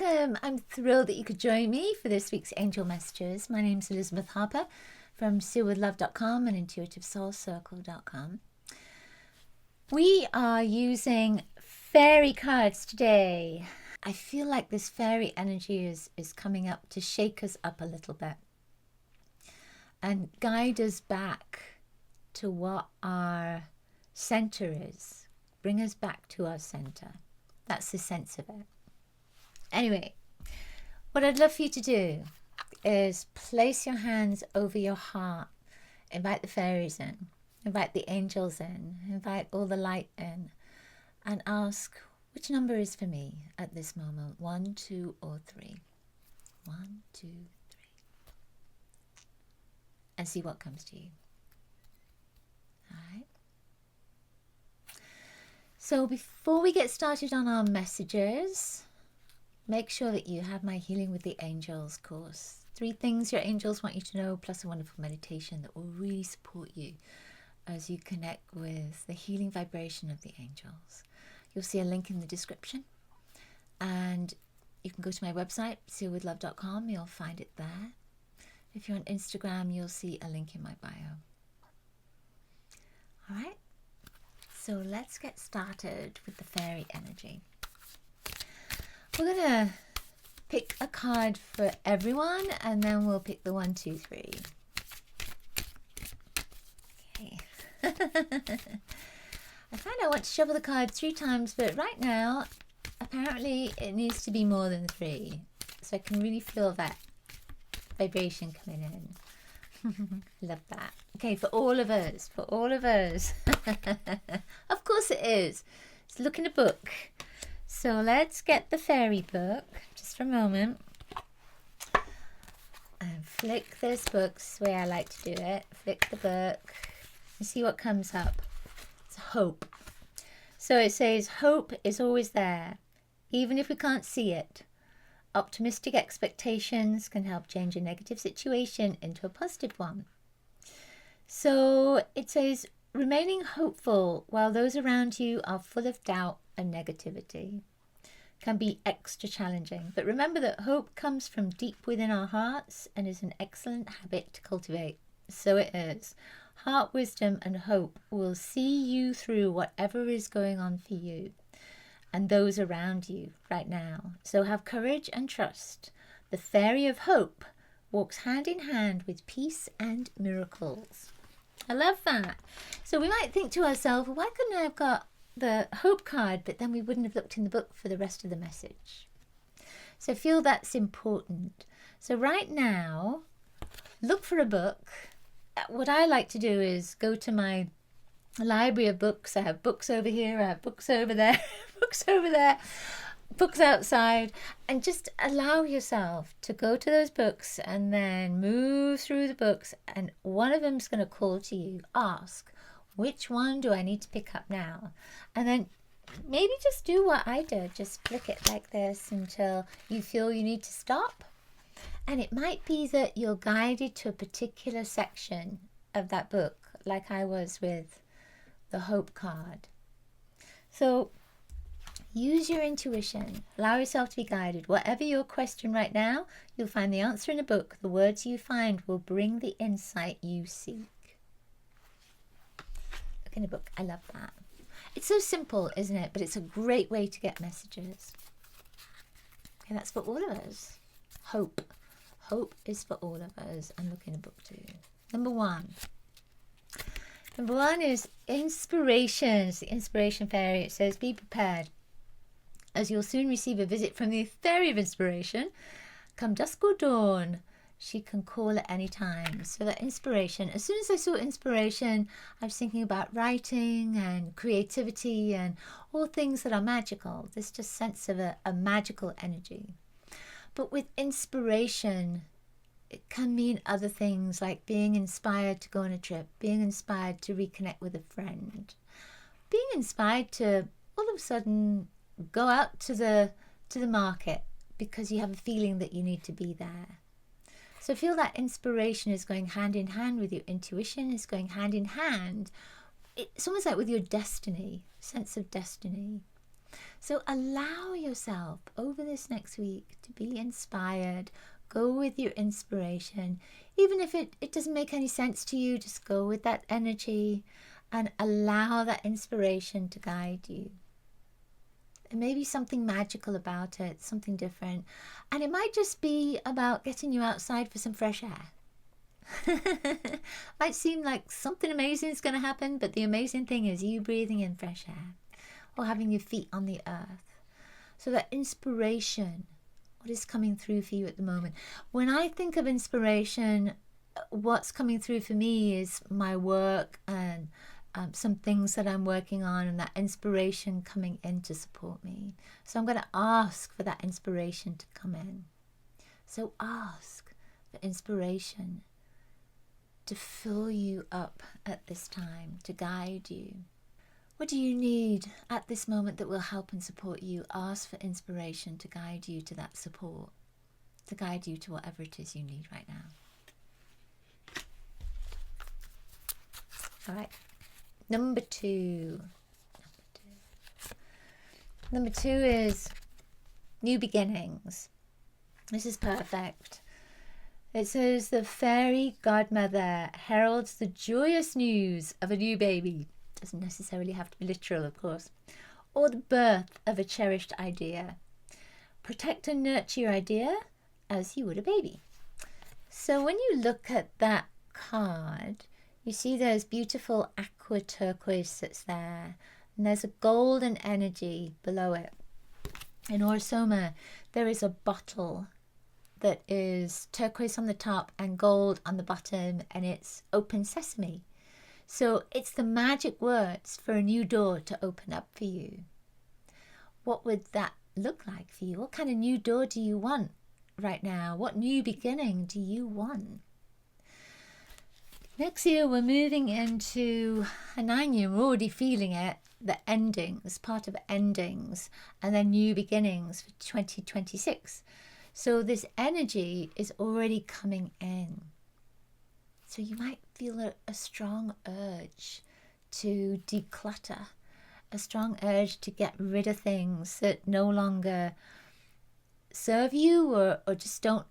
welcome. I'm thrilled that you could join me for this week's Angel Messages. My name's Elizabeth Harper from sealwithlove.com and intuitivesoulcircle.com. We are using fairy cards today. I feel like this fairy energy is coming up to shake us up a little bit and guide us back to what our center is. Bring us back to our center. That's the sense of it. Anyway, what I'd love for you to do is place your hands over your heart. Invite the fairies in. Invite the angels in. Invite all the light in. And ask, which number is for me at this moment? 1, 2, or 3? 1, 2, 3. And see what comes to you. All right. So before we get started on our messages, make sure that you have my Healing with the Angels course. 3 things your angels want you to know, plus a wonderful meditation that will really support you as you connect with the healing vibration of the angels. You'll see a link in the description, and you can go to my website, sealwithlove.com. You'll find it there. If you're on Instagram, you'll see a link in my bio. All right, so let's get started with the fairy energy. We're going to pick a card for everyone, and then we'll pick the 1, 2, 3. Okay. I find I want to shuffle the card 3 times, but right now, apparently it needs to be more than 3. So I can really feel that vibration coming in. Love that. Okay, for all of us, for all of us. Of course it is. Let's look in a book. So let's get the fairy book, just for a moment, and flick this book. This is the way I like to do it. Flick the book and see what comes up. It's hope. So it says, hope is always there, even if we can't see it. Optimistic expectations can help change a negative situation into a positive one. So it says, remaining hopeful while those around you are full of doubt and negativity can be extra challenging. But remember that hope comes from deep within our hearts and is an excellent habit to cultivate. So it is. Heart wisdom and hope will see you through whatever is going on for you and those around you right now. So have courage and trust. The fairy of hope walks hand in hand with peace and miracles. I love that. So we might think to ourselves, well, why couldn't I have got the hope card, but then we wouldn't have looked in the book for the rest of the message. So I feel that's important. So right now, look for a book. What I like to do is go to my library of books. I have books over here, I have books over there, books over there, books outside, and just allow yourself to go to those books and then move through the books, and one of them's going to call to you. Ask, which one do I need to pick up now? And then maybe just do what I did. Just flick it like this until you feel you need to stop. And it might be that you're guided to a particular section of that book, like I was with the Hope card. So use your intuition. Allow yourself to be guided. Whatever your question right now, you'll find the answer in a book. The words you find will bring the insight you seek. Look in a book. I love that. It's so simple, isn't it? But it's a great way to get messages. Okay, that's for all of us. Hope. Hope is for all of us. And look in a book too. Number 1. Number 1 is inspiration. It's the inspiration fairy. It says, be prepared, as you'll soon receive a visit from the fairy of inspiration. Come dusk or dawn, she can call at any time. So that inspiration, as soon as I saw inspiration, I was thinking about writing and creativity and all things that are magical. This just sense of a magical energy. But with inspiration, it can mean other things, like being inspired to go on a trip, being inspired to reconnect with a friend, being inspired to all of a sudden go out to the market because you have a feeling that you need to be there. So feel that inspiration is going hand in hand with your intuition, is going hand in hand. It's almost like with your destiny, sense of destiny. So allow yourself over this next week to be inspired. Go with your inspiration. Even if it doesn't make any sense to you, just go with that energy and allow that inspiration to guide you. It may be something magical about it, something different. And it might just be about getting you outside for some fresh air. Might seem like something amazing is going to happen, but the amazing thing is you breathing in fresh air or having your feet on the earth. So that inspiration, what is coming through for you at the moment? When I think of inspiration, what's coming through for me is my work and some things that I'm working on, and that inspiration coming in to support me. So I'm going to ask for that inspiration to come in. So ask for inspiration to fill you up at this time, to guide you. What do you need at this moment that will help and support you? Ask for inspiration to guide you to that support, to guide you to whatever it is you need right now. All right. Number two is new beginnings. This is perfect. It says the fairy godmother heralds the joyous news of a new baby. Doesn't necessarily have to be literal, of course. Or the birth of a cherished idea. Protect and nurture your idea as you would a baby. So when you look at that card, you see there's beautiful aqua turquoise that's there. And there's a golden energy below it. In Orosoma, there is a bottle that is turquoise on the top and gold on the bottom, and it's open sesame. So it's the magic words for a new door to open up for you. What would that look like for you? What kind of new door do you want right now? What new beginning do you want? Next year, we're moving into a 9 year. We're already feeling it, the endings, part of endings, and then new beginnings for 2026. So this energy is already coming in. So you might feel a strong urge to declutter, a strong urge to get rid of things that no longer serve you or just don't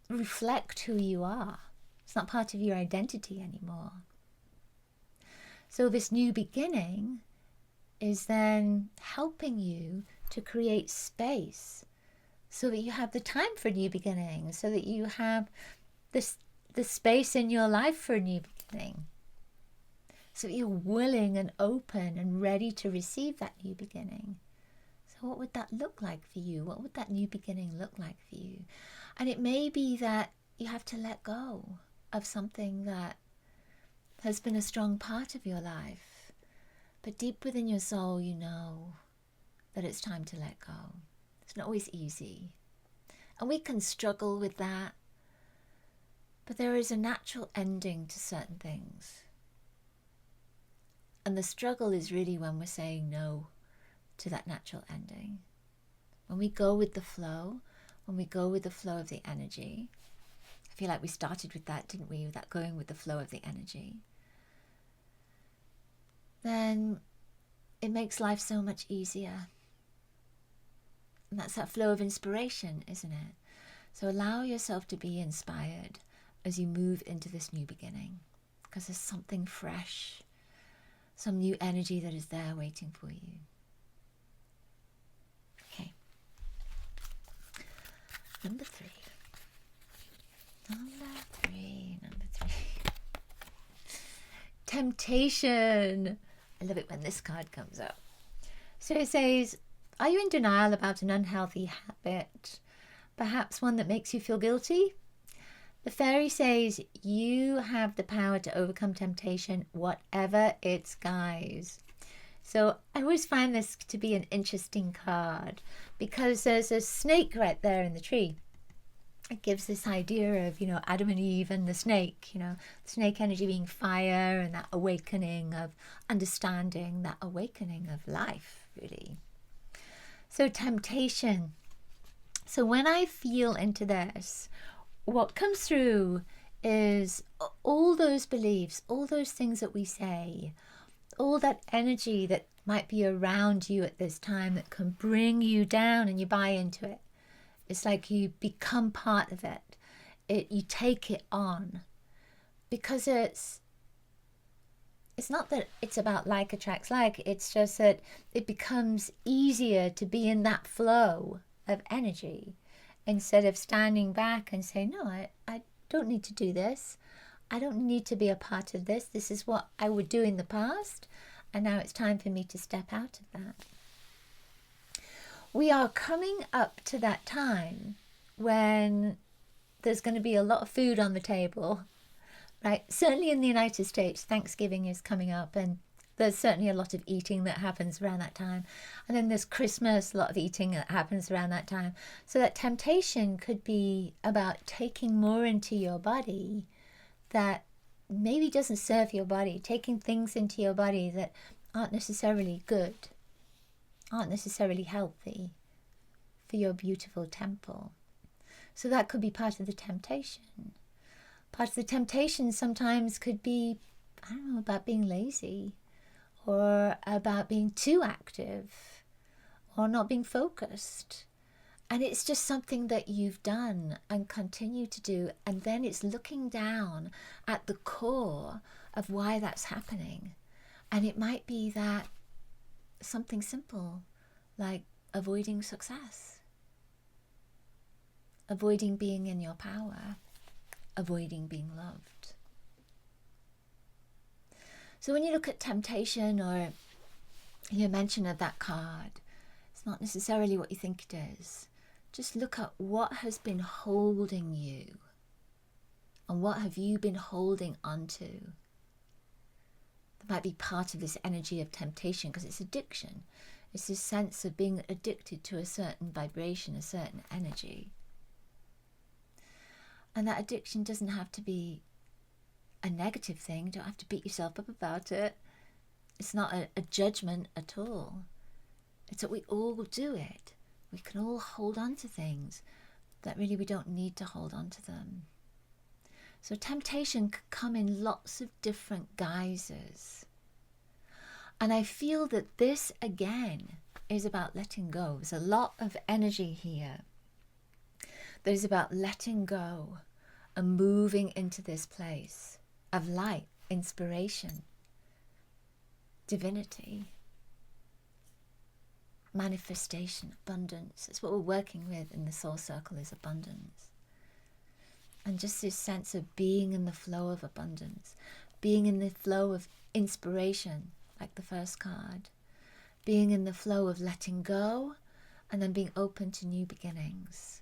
reflect who you are. It's not part of your identity anymore. So this new beginning is then helping you to create space so that you have the time for a new beginning, so that you have the space in your life for a new beginning, so that you're willing and open and ready to receive that new beginning. So what would that look like for you? What would that new beginning look like for you? And it may be that you have to let go of something that has been a strong part of your life, but deep within your soul you know that it's time to let go. It's not always easy, and we can struggle with that, but there is a natural ending to certain things, and the struggle is really when we're saying no to that natural ending. When we go with the flow, when we go with the flow of the energy, I feel like we started with that, didn't we? With that going with the flow of the energy. Then it makes life so much easier. And that's that flow of inspiration, isn't it? So allow yourself to be inspired as you move into this new beginning, because there's something fresh, some new energy that is there waiting for you. Okay. Number three. Temptation. I love it when this card comes up. So it says, are you in denial about an unhealthy habit? Perhaps one that makes you feel guilty? The fairy says you have the power to overcome temptation, whatever its guise. So I always find this to be an interesting card because there's a snake right there in the tree. It gives this idea of, Adam and Eve and the snake, the snake energy being fire and that awakening of understanding, that awakening of life, really. So temptation. So when I feel into this, what comes through is all those beliefs, all those things that we say, all that energy that might be around you at this time that can bring you down, and you buy into it. It's like you become part of it. You take it on, because it's not that it's about like attracts like, it's just that it becomes easier to be in that flow of energy instead of standing back and saying, no, I don't need to do this. I don't need to be a part of this. This is what I would do in the past, and now it's time for me to step out of that. We are coming up to that time when there's going to be a lot of food on the table, right? Certainly in the United States, Thanksgiving is coming up, and there's certainly a lot of eating that happens around that time. And then there's Christmas, a lot of eating that happens around that time. So that temptation could be about taking more into your body that maybe doesn't serve your body, taking things into your body that aren't necessarily good, aren't necessarily healthy for your beautiful temple. So that could be part of the temptation. Part of the temptation sometimes could be, I don't know, about being lazy, or about being too active, or not being focused. And it's just something that you've done and continue to do. And then it's looking down at the core of why that's happening. And it might be that something simple, like avoiding success, avoiding being in your power, avoiding being loved. So when you look at temptation, or your mention of that card, it's not necessarily what you think it is. Just look at what has been holding you, and what have you been holding onto. That might be part of this energy of temptation, because it's addiction. It's this sense of being addicted to a certain vibration, a certain energy. And that addiction doesn't have to be a negative thing. You don't have to beat yourself up about it. It's not a judgment at all. It's that we all do it. We can all hold on to things that really we don't need to hold on to them. So temptation can come in lots of different guises. And I feel that this, again, is about letting go. There's a lot of energy here that is about letting go and moving into this place of light, inspiration, divinity, manifestation, abundance. It's what we're working with in the soul circle, is abundance. And just this sense of being in the flow of abundance, being in the flow of inspiration, like the first card, being in the flow of letting go, and then being open to new beginnings,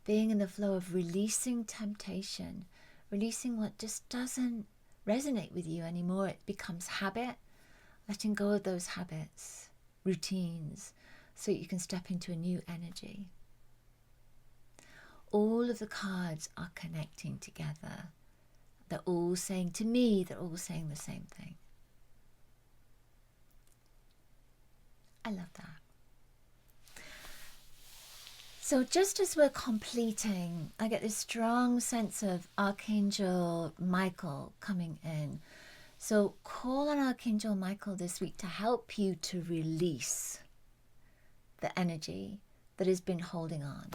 being in the flow of releasing temptation, releasing what just doesn't resonate with you anymore. It becomes habit, letting go of those habits, routines, so you can step into a new energy. All of the cards are connecting together. They're all saying, to me, they're all saying the same thing. I love that. So just as we're completing, I get this strong sense of Archangel Michael coming in. So call on Archangel Michael this week to help you to release the energy that has been holding on.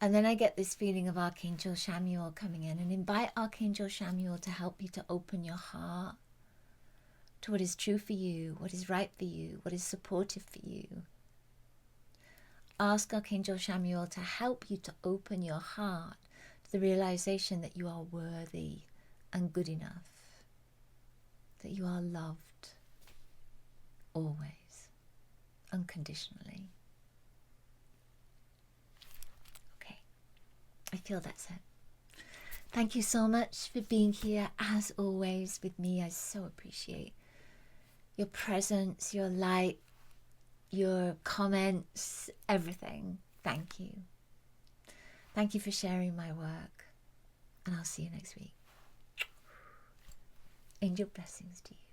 And then I get this feeling of Archangel Chamuel coming in, and invite Archangel Chamuel to help you to open your heart to what is true for you, what is right for you, what is supportive for you. Ask Archangel Chamuel to help you to open your heart to the realization that you are worthy and good enough, that you are loved always, unconditionally. Okay, I feel that's it. Thank you so much for being here, as always, with me. I so appreciate your presence, your light, your comments, everything. Thank you. Thank you for sharing my work, and I'll see you next week. Angel blessings to you.